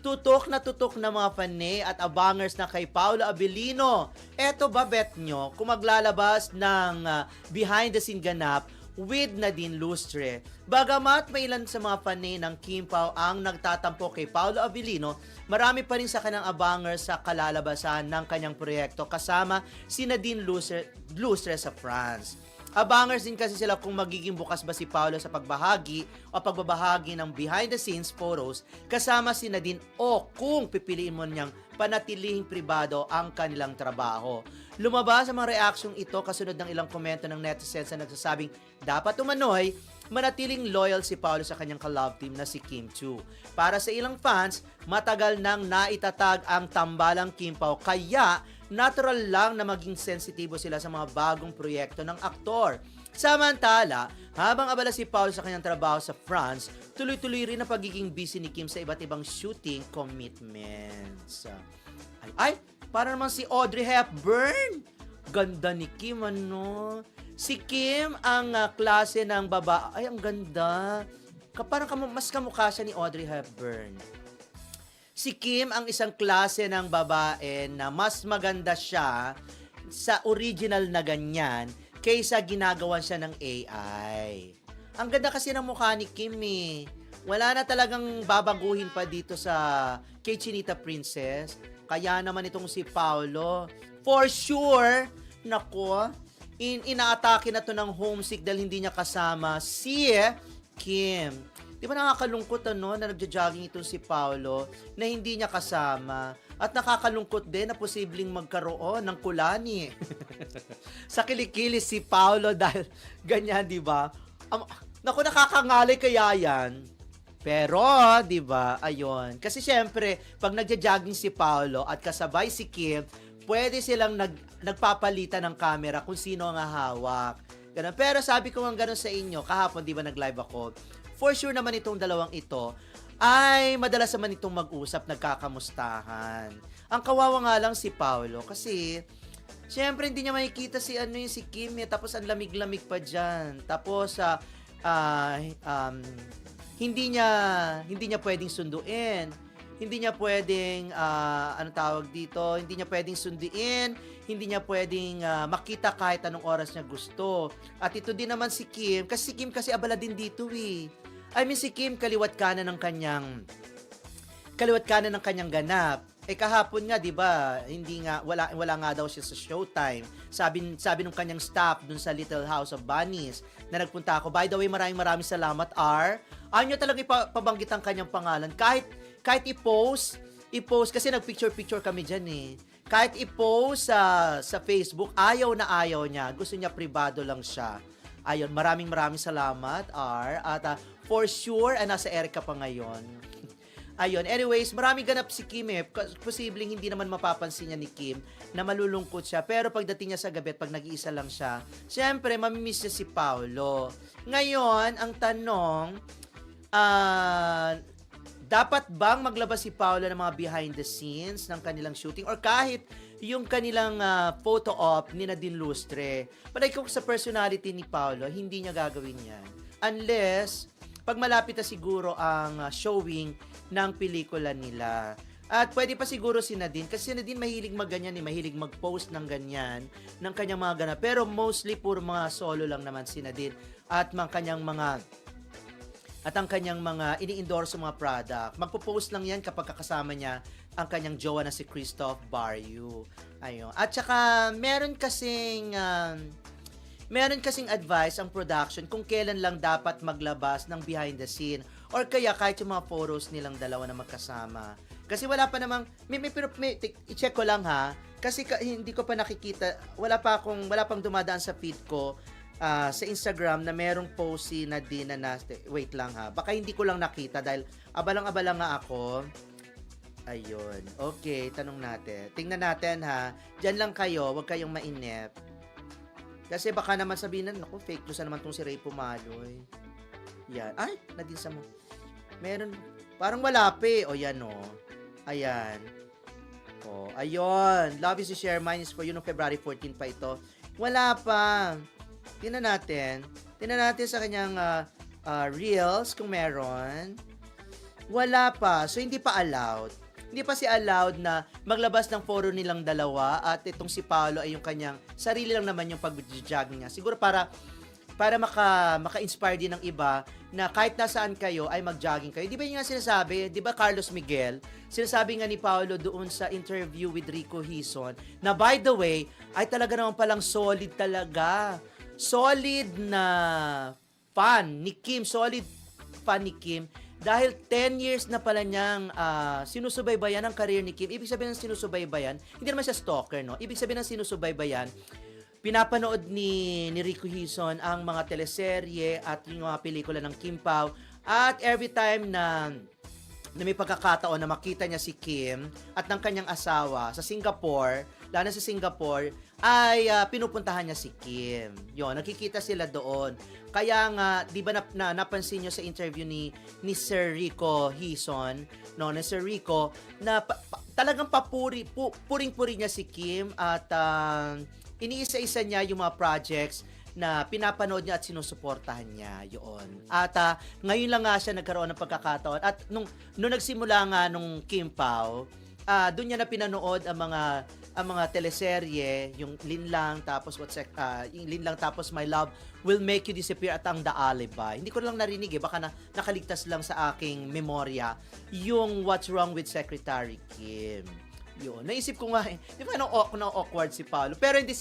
tutok na mga fanay at abangers na kay Paolo Abilino. Eto ba bet nyo kung maglalabas ng behind the scene ganap with Nadine Lustre? Bagamat may ilan sa mga fanay ng Kim Pao ang nagtatampo kay Paolo Abilino, marami pa rin sa kanyang abangers sa kalalabasan ng kanyang proyekto kasama si Nadine Lustre sa France. Abangers din kasi sila kung magiging bukas ba si Paolo sa pagbahagi o pagbabahagi ng behind the scenes photos kasama si Nadine o kung pipiliin mo niyang panatilihing pribado ang kanilang trabaho. Lumabas ang mga reaksyong ito kasunod ng ilang komento ng netizens na nagsasabing dapat umano'y manatiling loyal si Paolo sa kanyang ka-love team na si Kim Chiu. Para sa ilang fans, matagal nang naitatag ang tambalang Kim Pao kaya natural lang na maging sensitibo sila sa mga bagong proyekto ng aktor. Samantala, habang abala si Paul sa kanyang trabaho sa France, tuloy-tuloy rin ang pagiging busy ni Kim sa iba't ibang shooting commitments. Ay, para naman si Audrey Hepburn. Ganda ni Kim, ano? Si Kim ang klase ng baba. Ay, ang ganda. Parang mas kamukha siya ni Audrey Hepburn. Si Kim ang isang klase ng babae na mas maganda siya sa original na ganyan kaysa ginagawan siya ng AI. Ang ganda kasi ng mukha ni Kim eh. Wala na talagang babaguhin pa dito sa kay Chinita Princess. Kaya naman itong si Paolo, for sure, nako, inaatake na to ng homesick dahil hindi niya kasama si Kim. Di ba nakakalungkot na nagja-jogging itong si Paolo na hindi niya kasama at nakakalungkot din na posibleng magkaroon ng kulani. Sa kilikili si Paolo dahil ganyan, di ba? Naku, nakakangalay kaya yan. Pero, di ba, ayun. Kasi syempre, pag nagja-jogging si Paolo at kasabay si Kim, pwede silang nagpapalitan ng camera kung sino ang hawak. Ganun. Pero sabi ko nga ganun sa inyo, kahapon, di ba, nag-live ako, for sure naman itong dalawang ito ay madalas naman itong mag-usap, nagkakamustahan. Ang kawawa nga lang si Paolo kasi syempre hindi niya makikita si si Kim tapos ang lamig-lamig pa diyan. Tapos hindi niya pwedeng sunduin. Hindi niya pwedeng hindi niya pwedeng sunduin, hindi niya pwedeng makita kahit anong oras niya gusto. At ito din naman si Kim, kasi si Kim kasi abala din dito eh. I mean si Kim kaliwat kanan ng kanyang ganap. Kahapon nga 'di ba, hindi nga wala nga daw siya sa Showtime. Sabi nung kanyang staff dun sa Little House of Bunnies na nagpunta ako. By the way, maraming salamat R. Ayaw niya talaga ipabanggit ang kanyang pangalan kahit i-post kasi nagpicture kami diyan eh. Kahit i-post sa Facebook, ayaw niya. Gusto niya pribado lang siya. Ayun, maraming salamat, R. At for sure, nasa Erica pa ngayon. Ayun, anyways, maraming ganap si Kim eh. Posibleng hindi naman mapapansin niya ni Kim na malulungkot siya. Pero pagdating niya sa gabi at pag nag-iisa lang siya, syempre, mamimiss niya si Paolo. Ngayon, ang tanong, dapat bang maglabas si Paolo ng mga behind the scenes ng kanilang shooting or kahit yung kanilang photo op ni Nadine Lustre? Palagi ko sa personality ni Paolo, hindi niya gagawin yan. Unless, pag malapit na siguro ang showing ng pelikula nila. At pwede pa siguro si Nadine, kasi si Nadine mahilig magganyan mahilig mag-post ng ganyan, ng kanyang mga ganap. Pero mostly, puro mga solo lang naman si Nadine at ang kanyang mga ini-endorse mga product. Magpo-post lang yan kapag kakasama niya ang kanyang jowa na si Christoph Baryu. Ayun. At saka, meron kasing advice ang production kung kailan lang dapat maglabas ng behind the scene or kaya kahit yung mga photos nilang dalawa na magkasama. Kasi wala pa namang, i-check ko lang ha, kasi hindi ko pa nakikita, wala pang dumadaan sa feed ko sa Instagram na merong post si Nadine na wait lang ha, baka hindi ko lang nakita dahil abalang-abala nga ako. Ayun, okay, tingnan natin ha, dyan lang kayo, wag kayong mainip. Kasi baka naman sabihin na, naku, fake news na naman tong si Ray Pumaloy. Yan. Ay, Nadine sa mo. Meron, parang wala pa eh. O yan o. Ayan. O, ayun. Love is to share, mine is for you. No, February 14 pa ito. Wala pa. Tingnan natin sa kanyang reels kung meron. Wala pa. So, hindi pa allowed. Hindi pa si allowed na maglabas ng photo nilang dalawa at itong si Paolo ay yung kanyang sarili lang naman yung pag-jogging niya. Siguro para maka-inspire din ng iba na kahit nasaan kayo ay mag-jogging kayo. Di ba yung nga sinasabi, di ba Carlos Miguel, sinasabi nga ni Paolo doon sa interview with Rico Hison, na by the way, ay talaga naman palang solid talaga. Solid na fan ni Kim, solid fan ni Kim, dahil 10 years na pala niyang sinusubaybayan ang career ni Kim. Ibig sabihin ng sinusubaybayan, hindi naman siya stalker, no? Ibig sabihin ng sinusubaybayan, pinapanood ni Rico Hison ang mga teleserye at yung mga pelikula ng Kim Pao. At every time na may pagkakataon na makita niya si Kim at ng kanyang asawa sa Singapore, lalo na sa Singapore, ay pinupuntahan niya si Kim. Yon, nakikita sila doon. Kaya nga, di ba napansin niyo sa interview ni Sir Rico Hison, no, ni Sir Rico, na talagang puring-puri niya si Kim at iniisa-isa niya yung mga projects na pinapanood niya at sinusuportahan niya yun. At ngayon lang nga siya nagkaroon ng pagkakataon. At nung nagsimula nga nung Kim Pao, doon niya na pinanood ang mga teleserye, yung Linlang, tapos yung Linlang, tapos My Love Will Make You Disappear at ang The Alibi. Hindi ko lang narinig baka nakaligtas lang sa aking memorya yung What's Wrong with Secretary Kim. Yun. Naisip ko nga di ba na-awkward si Paolo? Pero hindi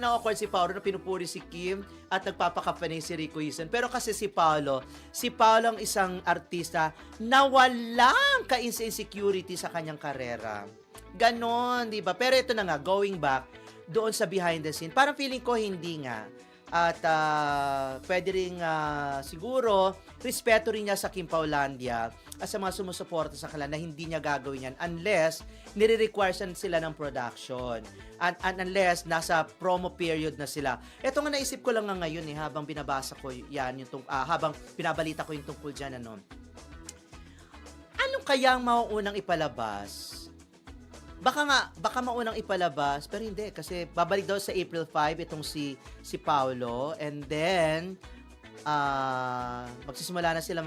na-awkward si Paolo na pinupuri si Kim at nagpapakapanay si Rico Hison. Pero kasi si Paolo ang isang artista na walang ka-insecurity sa kanyang karera. Ganon, di ba? Pero ito na nga, going back doon sa behind the scene, parang feeling ko hindi nga. At pwede rin siguro respeto rin niya sa Kim Paulandia at sa mga sumusuporta sa kanila na hindi niya gagawin yan unless nire-require sila ng production and unless nasa promo period na sila. Ito nga naisip ko lang nga ngayon habang binabasa ko yan, habang pinabalita ko yung tungkol dyan, ano kaya ang mauunang ipalabas? Baka maunang ipalabas, pero hindi kasi babalik daw sa April 5 itong si Paolo, and then magsisimula na sila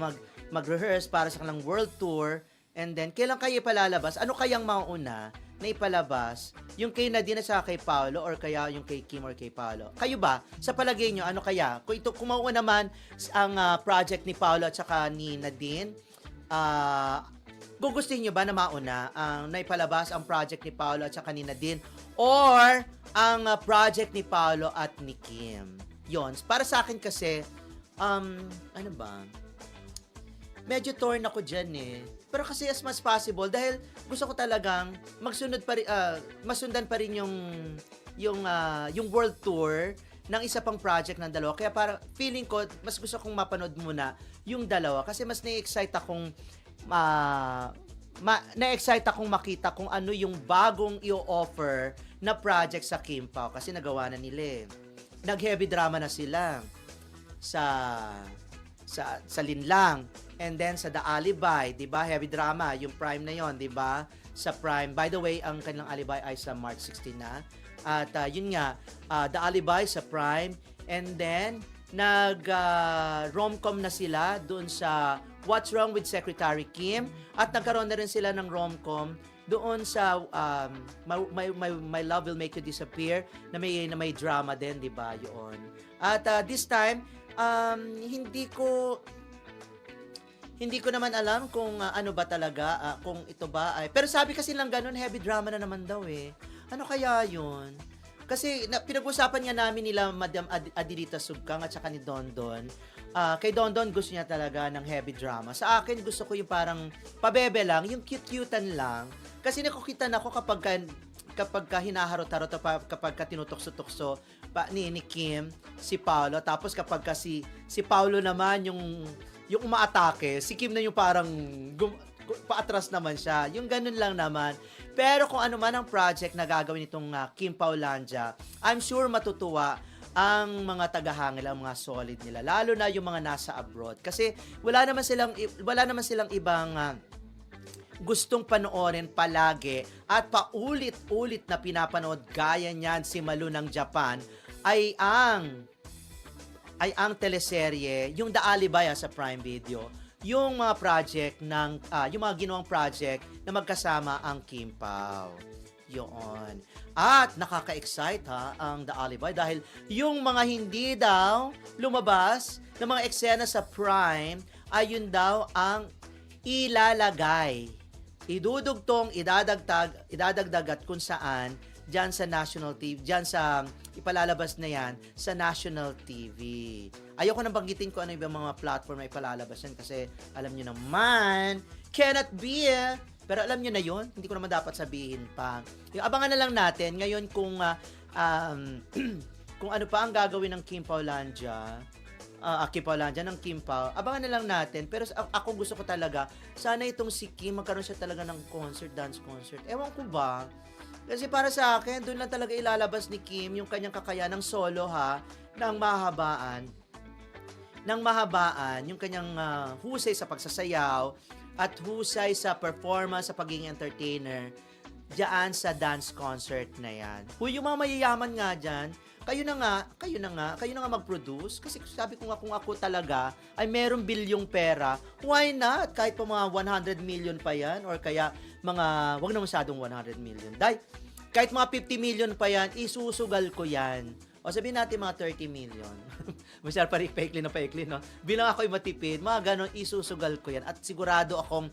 mag-rehearse para sa kanilang world tour, and then kailan kayo ipalalabas? Ano kayang mauna na ipalabas? Yung kay Nadine at kay Paolo, or kaya yung kay Kim or kay Paolo? Kayo ba? Sa palagay nyo, ano kaya? Kung mauuna naman ang project ni Paolo at saka ni Nadine, gugustuhin nyo ba na mauna ang naipalabas ang project ni Paolo at saka ni Nadine, or ang project ni Paolo at ni Kim? Yon. Para sa akin kasi, ano ba? Medyo torn ako dyan Pero kasi as much possible, dahil gusto ko talagang masundan pa rin yung world tour ng isa pang project ng dalawa. Kaya para feeling ko, mas gusto kong mapanood muna yung dalawa kasi mas na-excite akong na-excite akong makita kung ano yung bagong i-offer na project sa Kim Pao kasi nagawa na nila Nag-heavy drama na sila sa Linlang, and then sa The Alibi, 'di ba? Heavy drama, yung Prime na 'yon, 'di ba? Sa Prime. By the way, ang kanilang Alibi ay sa March 16 na. At yun nga, The Alibi sa Prime, and then rom-com na sila doon sa What's Wrong with Secretary Kim, at nagkaroon na rin sila ng rom-com doon sa My Love Will Make You Disappear na may drama din, 'di ba? Yun. At this time hindi ko naman alam kung ano ba talaga, kung ito ba ay, pero sabi kasi lang ganun, heavy drama na naman daw Ano kaya yun? Kasi pinag-usapan nga namin nila Madam Adelita Subkang at saka ni Dondon. Kay Dondon gusto niya talaga ng heavy drama. Sa akin gusto ko yung parang pabebe lang, yung cute-cutean lang. Kasi nakukita na ako kapag hinaharot-harot, kapag tinutokso-tukso ni Kim, si Paolo, tapos kapag si Paolo naman yung umaatake, si Kim na yung parang paatras naman siya. Yung ganun lang naman. Pero kung ano man ang project na gagawin nitong Kim Paulandia, I'm sure matutuwa ang mga tagahangil, ang mga solid nila, lalo na yung mga nasa abroad. Kasi wala naman silang ibang gustong panoorin palagi at paulit-ulit na pinapanood gaya niyan si Malu ng Japan ay ang teleserye, yung The Alibi sa Prime Video. yung mga project yung mga ginawang project na magkasama ang Kim Pao. Yun. At nakaka-excite ang The Alibi dahil yung mga hindi daw lumabas ng mga eksena sa Prime ay yun daw ang ilalagay. Idudugtong, idadagdag at kung saan dyan sa National TV, dyan sa ipalalabas na yan sa National TV. Ayoko nang banggitin ko ano yung mga platform na ipalalabas yan kasi alam nyo naman, cannot be. Pero alam nyo na yon, hindi ko naman dapat sabihin pa. Yung abangan na lang natin ngayon kung kung ano pa ang gagawin ng Kim Paulandia. Kim Paulandia ng Kim Pao. Abangan na lang natin. Pero ako gusto ko talaga, sana itong si Kim, magkaroon siya talaga ng concert, dance concert. Ewan ko ba? Kasi para sa akin, doon lang talaga ilalabas ni Kim yung kanyang kakayanang solo ng mahabaan. Yung kanyang husay sa pagsasayaw at husay sa performance, sa pagiging entertainer diyan sa dance concert na yan. Yung mga mayayaman nga dyan, kayo na nga mag-produce. Kasi sabi ko nga kung ako talaga ay merong bilyong pera, why not? Kahit pa mga 100 million pa yan or kaya mga, wag na masyadong 100 million. Kahit mga 50 million pa yan, isusugal ko yan. O sabihin natin mga 30 million. Masyal pa rin paikli, no? Bilang ako'y matipid, mga ganon, isusugal ko yan. At sigurado akong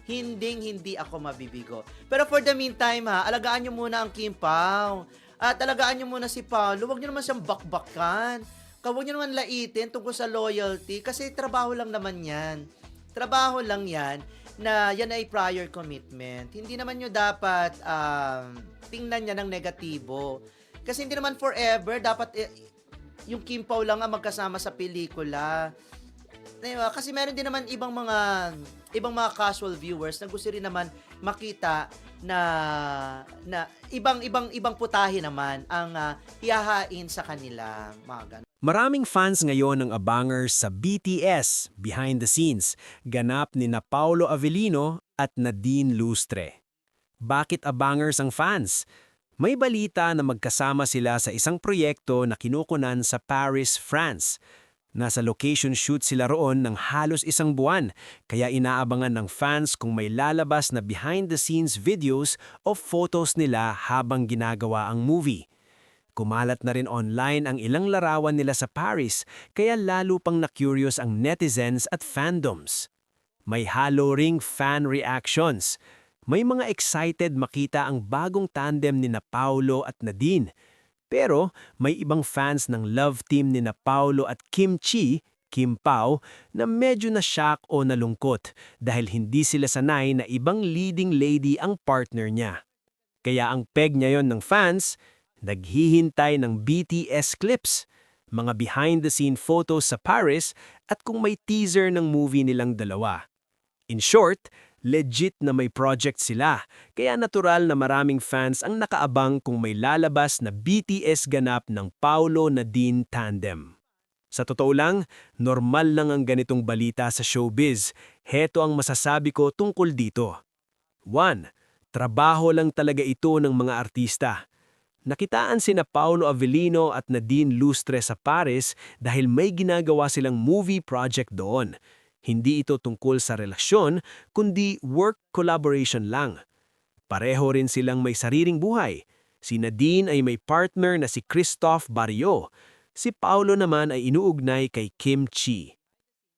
hindi ako mabibigo. Pero for the meantime alagaan nyo muna ang Kim Pao. At alagaan nyo muna si Paolo. Huwag nyo naman siyang bakbakan. Huwag nyo naman laitin tungkol sa loyalty. Kasi trabaho lang naman yan. Trabaho lang yan na yan ay prior commitment. Hindi naman nyo dapat tingnan niya ng negatibo. Kasi hindi naman forever. Dapat yung Kim Pao lang ang magkasama sa pelikula. Diba? Kasi meron din naman ibang mga casual viewers na gusto rin naman makita na ibang putahe naman ang ihahain sa kanila, mga ganun. Maraming fans ngayon ng abangers sa BTS, behind the scenes, ganap ni na Paolo Avellino at Nadine Lustre. Bakit abangers ang fans? May balita na magkasama sila sa isang proyekto na kinukunan sa Paris, France. Nasa location shoot sila roon ng halos 1 buwan, kaya inaabangan ng fans kung may lalabas na behind-the-scenes videos o photos nila habang ginagawa ang movie. Kumalat na rin online ang ilang larawan nila sa Paris, kaya lalo pang na-curious ang netizens at fandoms. May halo ring fan reactions. May mga excited makita ang bagong tandem ni na Paolo at Nadine. Pero may ibang fans ng love team ni na Paolo at Kim Chi, Kim Pao, na medyo na-shock o nalungkot dahil hindi sila sanay na ibang leading lady ang partner niya. Kaya ang peg niya yon ng fans, naghihintay ng BTS clips, mga behind-the-scene photos sa Paris at kung may teaser ng movie nilang dalawa. In short, legit na may project sila, kaya natural na maraming fans ang nakaabang kung may lalabas na BTS ganap ng Paolo Nadine tandem. Sa totoo lang, normal lang ang ganitong balita sa showbiz. Heto ang masasabi ko tungkol dito. 1. Trabaho lang talaga ito ng mga artista. Nakitaan sina Paolo Avellino at Nadine Lustre sa Paris dahil may ginagawa silang movie project doon. Hindi ito tungkol sa relasyon, kundi work collaboration lang. Pareho rin silang may sariling buhay. Si Nadine ay may partner na si Christophe Barrio. Si Paolo naman ay inuugnay kay Kim Chi.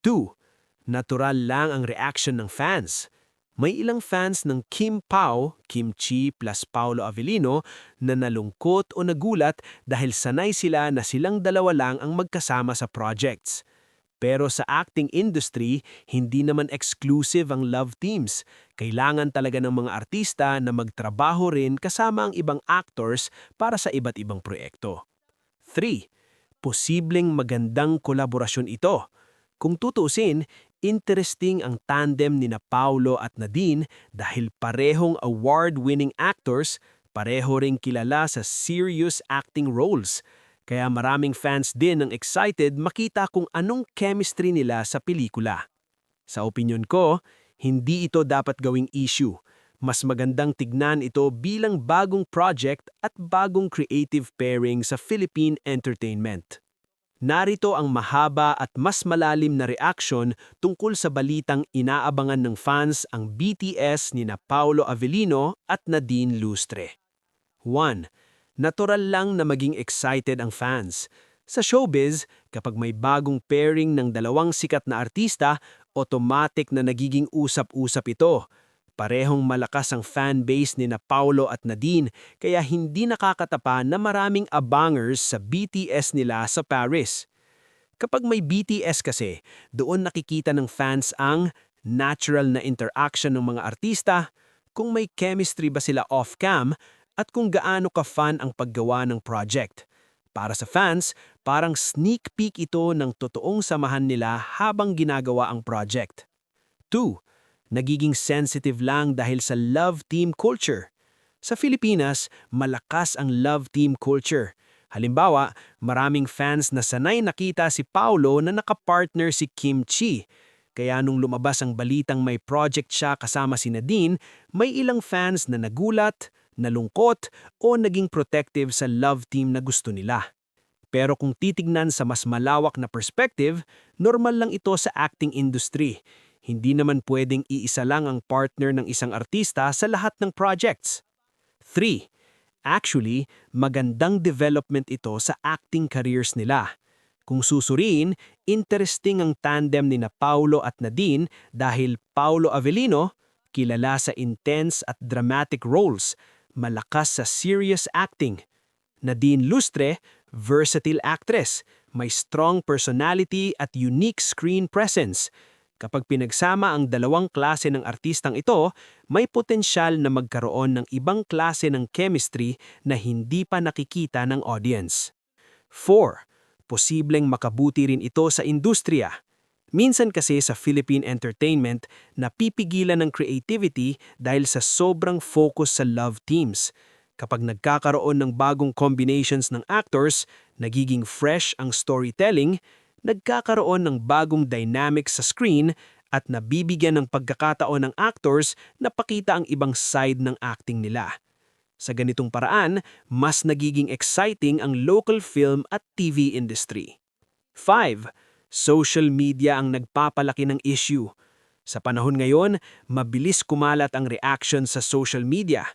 2. Natural lang ang reaction ng fans. May ilang fans ng Kim Pao, Kim Chi plus Paolo Avellino na nalungkot o nagulat dahil sanay sila na silang dalawa lang ang magkasama sa projects. Pero sa acting industry, hindi naman exclusive ang love teams. Kailangan talaga ng mga artista na magtrabaho rin kasama ang ibang actors para sa iba't ibang proyekto. 3. Posibleng magandang kolaborasyon ito. Kung tutusin, interesting ang tandem ni na Paolo at Nadine dahil parehong award-winning actors, pareho ring kilala sa serious acting roles. Kaya maraming fans din ang excited makita kung anong chemistry nila sa pelikula. Sa opinyon ko, hindi ito dapat gawing issue. Mas magandang tignan ito bilang bagong project at bagong creative pairing sa Philippine entertainment. Narito ang mahaba at mas malalim na reaksyon tungkol sa balitang inaabangan ng fans ang BTS ni na Paolo Avellino at Nadine Lustre. 1. Natural lang na maging excited ang fans. Sa showbiz, kapag may bagong pairing ng dalawang sikat na artista, automatic na nagiging usap-usap ito. Parehong malakas ang fanbase ni na Paolo at Nadine kaya hindi nakakatapa na maraming abangers sa BTS nila sa Paris. Kapag may BTS kasi, doon nakikita ng fans ang natural na interaction ng mga artista, kung may chemistry ba sila off-cam, at kung gaano ka-fun ang paggawa ng project. Para sa fans, parang sneak peek ito ng totoong samahan nila habang ginagawa ang project. 2. Nagiging sensitive lang dahil sa love team culture. Sa Pilipinas, malakas ang love team culture. Halimbawa, maraming fans na sanay nakita si Paolo na nakapartner si Kim Chi. Kaya nung lumabas ang balitang may project siya kasama si Nadine, may ilang fans na nagulat, nalungkot o naging protective sa love team na gusto nila. Pero kung titignan sa mas malawak na perspective, normal lang ito sa acting industry. Hindi naman pwedeng iisa lang ang partner ng isang artista sa lahat ng projects. 3. Actually, magandang development ito sa acting careers nila. Kung susuriin, interesting ang tandem ni na Paolo at Nadine dahil Paolo Avellino, kilala sa intense at dramatic roles, malakas sa serious acting. Nadine Lustre, versatile actress, may strong personality at unique screen presence. Kapag pinagsama ang dalawang klase ng artistang ito, may potensyal na magkaroon ng ibang klase ng chemistry na hindi pa nakikita ng audience. 4. Posibleng makabuti rin ito sa industriya. Minsan kasi sa Philippine entertainment, napipigilan ng creativity dahil sa sobrang focus sa love teams. Kapag nagkakaroon ng bagong combinations ng actors, nagiging fresh ang storytelling, nagkakaroon ng bagong dynamics sa screen at nabibigyan ng pagkakataon ng actors na pakita ang ibang side ng acting nila. Sa ganitong paraan, mas nagiging exciting ang local film at TV industry. 5. Social media ang nagpapalaki ng issue. Sa panahon ngayon, mabilis kumalat ang reaction sa social media.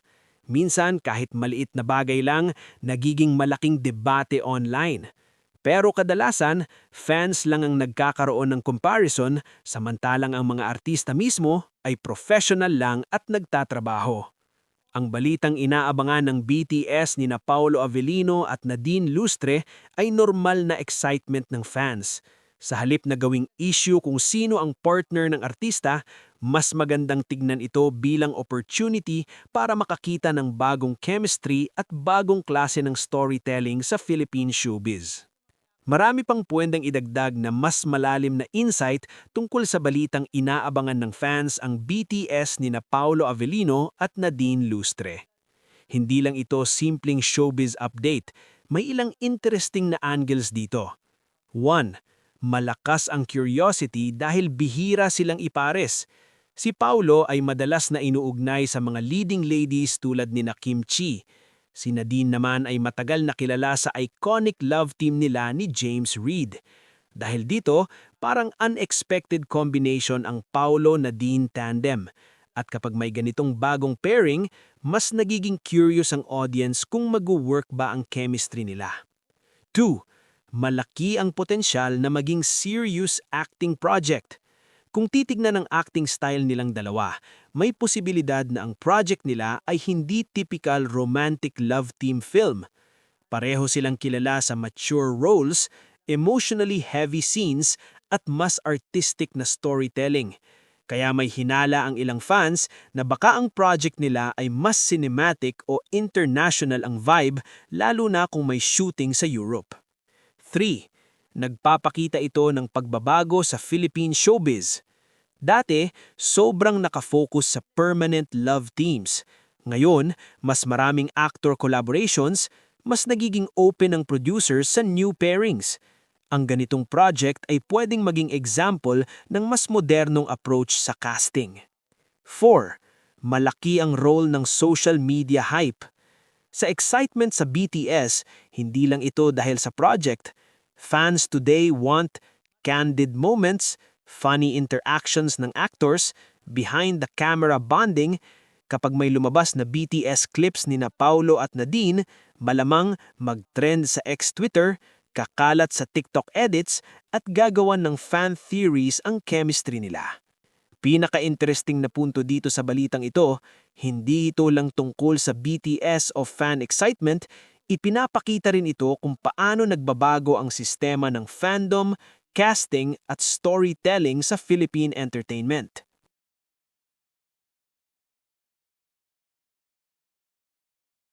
Minsan, kahit maliit na bagay lang, nagiging malaking debate online. Pero kadalasan, fans lang ang nagkakaroon ng comparison samantalang ang mga artista mismo ay professional lang at nagtatrabaho. Ang balitang inaabangan ng BTS ni na Paolo Avellino at Nadine Lustre ay normal na excitement ng fans. Sa halip na gawing issue kung sino ang partner ng artista, mas magandang tignan ito bilang opportunity para makakita ng bagong chemistry at bagong klase ng storytelling sa Philippine showbiz. Marami pang pwedeng idagdag na mas malalim na insight tungkol sa balitang inaabangan ng fans ang BTS ni na Paolo Avellino at Nadine Lustre. Hindi lang ito simpleng showbiz update, may ilang interesting na angles dito. 1. Malakas ang curiosity dahil bihira silang ipares. Si Paolo ay madalas na inuugnay sa mga leading ladies tulad ni na Kim Chi. Si Nadine naman ay matagal na kilala sa iconic love team nila ni James Reid. Dahil dito, parang unexpected combination ang Paolo-Nadine tandem. At kapag may ganitong bagong pairing, mas nagiging curious ang audience kung mag-work ba ang chemistry nila. 2. Malaki ang potensyal na maging serious acting project. Kung titignan ang acting style nilang dalawa, may posibilidad na ang project nila ay hindi typical romantic love team film. Pareho silang kilala sa mature roles, emotionally heavy scenes, at mas artistic na storytelling. Kaya may hinala ang ilang fans na baka ang project nila ay mas cinematic o international ang vibe lalo na kung may shooting sa Europe. 3. Nagpapakita ito ng pagbabago sa Philippine showbiz. Dati, sobrang nakafocus sa permanent love teams. Ngayon, mas maraming actor collaborations, mas nagiging open ang producers sa new pairings. Ang ganitong project ay pwedeng maging example ng mas modernong approach sa casting. 4. Malaki ang role ng social media hype. Sa excitement sa BTS, hindi lang ito dahil sa project, Fans today want candid moments, funny interactions ng actors, behind-the-camera bonding. Kapag may lumabas na BTS clips ni na Paulo at Nadine, malamang mag-trend sa X-Twitter, kakalat sa TikTok edits, at gagawan ng fan theories ang chemistry nila. Pinaka-interesting na punto dito sa balitang ito, hindi ito lang tungkol sa BTS o fan excitement, ipinapakita rin ito kung paano nagbabago ang sistema ng fandom, casting at storytelling sa Philippine entertainment.